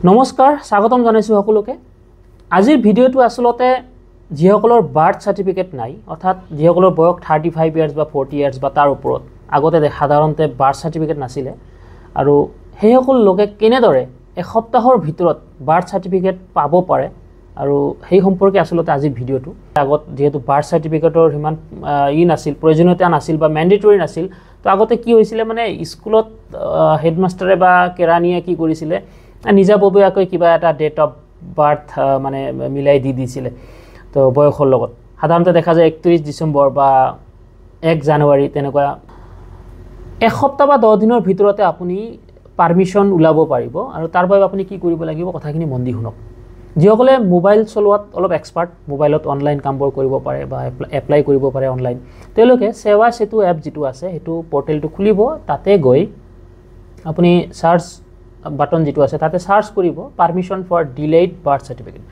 নমস্কাৰ স্বাগতম জনাইছো সকলোকে আজিৰ ভিডিওটো আসলতে যিসকলৰ বাৰ্থ সাৰ্টিফিকেট নাই অৰ্থাৎ যিসকলৰ বয়স 35 ইয়াৰ্স বা 40 ইয়াৰ্স বা তাৰ ওপৰত আগতে সাধাৰণতে বাৰ্থ সাৰ্টিফিকেট নাছিলে আৰু সেই সকল লোকে কেনেদৰে এসপ্তাহৰ ভিতৰত বাৰ্থ সাৰ্টিফিকেট পাব পাৰে আৰু সেই সম্পৰ্কে আসলতে আজিৰ ভিডিওটো আগত যেহেতু বাৰ্থ সাৰ্টিফিকেটৰ হিমান নাছিল প্ৰয়োজনীয়তা নাছিল বা ম্যান্ডেটৰি নাছিল তো আগতে কি হৈছিল মানে স্কুলত হেডমাষ্টাৰে বা কেৰানিয়ে কি কৰিছিল নিজাববীয়াকৈ কিবা এটা ডেট অফ বাৰ্থ মানে মিলাই দিছিলে তো বয়সৰ লগত সাধাৰণতে দেখা যায় 31 ডিসেম্বৰ বা 1 জানুৱাৰী তেনেকুৱা এক সপ্তাহ বা 10 দিনৰ ভিতৰতে আপুনি পাৰমিশন উলাব পাৰিব আৰু তাৰ বাবে আপুনি কি কৰিব লাগিব কথাখিনি মন দি শুনক যিসকলে মোবাইল চলোৱাত অলপ এক্সপাৰ্ট মোবাইলত অনলাইন কামবোৰ কৰিব পাৰে বা এপ্লাই কৰিব পাৰে অনলাইন তেওঁলোকে সেৱা সেতু এপ যেটো আছে হেতু পোৰ্টেলটো খুলিব তাতে গৈ আপুনি সাৰ্চ বাটন যেটো আছে তাতে সাৰ্চ কৰিব permission for delayed birth certificate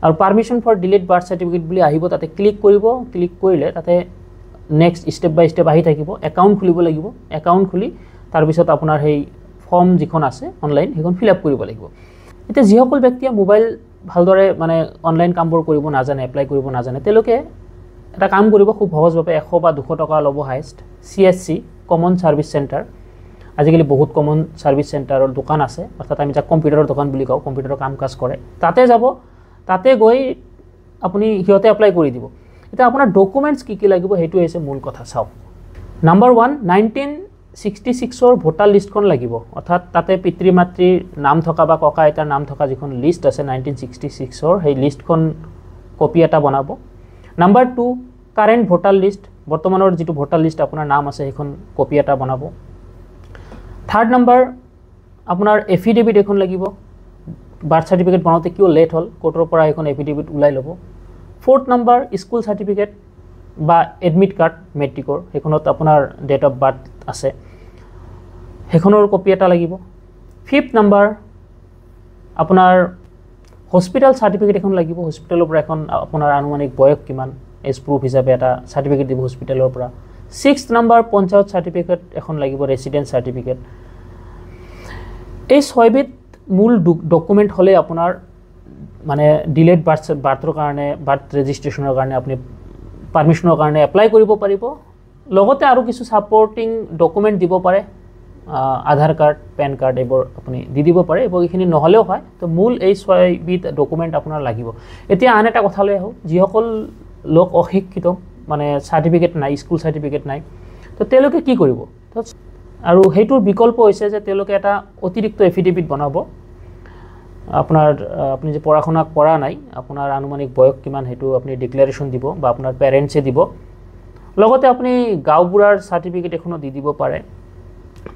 আৰু permission for delayed birth certificate বুলি আহিব তাতে ক্লিক কৰিব ক্লিক কৰিলে তাতে নেক্সট স্টেপ বাই স্টেপ আহি থাকিব একাউন্ট খুলিব লাগিব একাউন্ট খুলি তাৰ পিছত আপোনাৰ সেই ফৰ্ম যিখন আছে অনলাইন হেখন ফিল আপ কৰিব লাগিব এটা যিসকল ব্যক্তিয়ে মোবাইল ভালদৰে মানে অনলাইন কামবোৰ কৰিব নাজানে এপ্লাই কৰিব নাজানে তেওঁলোকে এটা কাম কৰিব খুব সহজভাৱে 100 বা 200 টকা ল'ব highest CSC common service centre আজিকালি বহুত কমন সাৰ্ভিস সেন্টাৰৰ দোকান আছে অৰ্থাৎ আমি যা কম্পিউটাৰৰ দোকান বুলি কওঁ কম্পিউটাৰৰ কাম কাজ কৰে তাতে যাব তাতে গৈ আপুনি হিয়তে এপ্লাই কৰি দিব এটা আপোনাৰ ডকুমেন্টস কি লাগিব হেতু হৈছে মূল কথা চাও নাম্বাৰ 1 1966 ৰ ভোটাৰ লিষ্টখন লাগিব অৰ্থাৎ তাতে পিতৃ মাতৃৰ নাম থকা বা ককা আইতাৰ নাম থকা যিখন লিষ্ট আছে 1966 ৰ সেই লিষ্টখন কপি এটা বনাব নাম্বাৰ 2 কাৰেন্ট ভোটাৰ লিষ্ট বৰ্তমানৰ যেটো ভোটাৰ লিষ্ট আপোনাৰ নাম আছে সেইখন কপি এটা বনাব থাৰ্ড নাম্বাৰ আপোনাৰ এফিডেভিট এখন লাগিব বাৰ্থ সাৰ্টিফিকেট বনাওতে কিয় লেট হল কোৰ্টৰ পৰা এখন এফিডেভিট উলাই লব ফোৰ্থ নাম্বাৰ স্কুল সাৰ্টিফিকেট বা এডমিট কাৰ্ড মেট্ৰিকৰ হেখনত আপোনাৰ ডেট অফ বাৰ্থ আছে হেখনৰ কপি এটা লাগিব ফিফথ নাম্বাৰ আপোনাৰ হস্পিটেল সাৰ্টিফিকেট এখন লাগিব হস্পিটেলৰ পৰা এখন আপোনাৰ আনুমানিক বয়স কিমান এজ প্ৰুফ হিচাপে এটা সাৰ্টিফিকেট দিব হস্পিটেলৰ পৰা সিক্সথ নাম্বাৰ পঞ্চায়ত সাৰ্টিফিকেট এখন লাগিব ৰেসিডেন্স সাৰ্টিফিকেট এই ছয়বিধ মূল ডকুমেন্ট হলে আপোনাৰ মানে ডিলেড বাৰ্থৰ কাৰণে বাৰ্থ ৰেজিষ্ট্ৰেচনৰ কাৰণে আপুনি পাৰমিশনৰ কাৰণে এপ্লাই কৰিব পাৰিব লগতে আৰু কিছু সাপোৰ্টিং ডকুমেন্ট দিব পাৰে আধাৰ কাৰ্ড পেন কাৰ্ড এবোৰ আপুনি দি দিব পাৰে এবং এখিনি নহলেও হয় তো মূল এই ছয়বিধ ডকুমেন্ট আপোনাৰ লাগিব এতিয়া আন এটা কথা লৈ আহো যিসকল লোক অশিক্ষিত মানে সাৰ্টিফিকেট নাই স্কুল সাৰ্টিফিকেট নাই তো তেওঁলোকে কি কৰিব আৰু হেতুৰ বিকল্প হৈছে যে তেওঁলোকে এটা অতিৰিক্ত এফিডেভিট বনাব আপোনাৰ আপুনি যে পঢ়াশুনা কৰা নাই আপোনাৰ আনুমানিক বয়স কিমান হেতু আপুনি ডিক্লাৰেশন দিব বা আপোনাৰ পেৰেন্টছে দিব লগতে আপুনি গাঁওবুঢ়াৰ সাৰ্টিফিকেট এখনো দি দিব পাৰে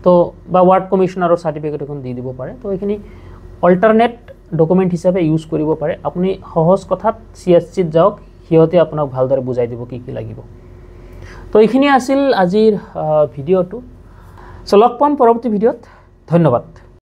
তো বা ওয়াৰ্ড কমিশনাৰৰ সাৰ্টিফিকেট এখন দি দিব পাৰে তো এখিনি অল্টাৰনেট ডকুমেন্ট হিচাপে ইউজ কৰিব পাৰে আপুনি সহজ কথাত CSC ত যাওক হিয়তে আপোনাক ভালদৰে বুজাই দিব কি লাগিব তো এখিনি আছিল আজিৰ ভিডিওটো সো লগ পাম পৰৱৰ্তী ভিডিওত ধন্যবাদ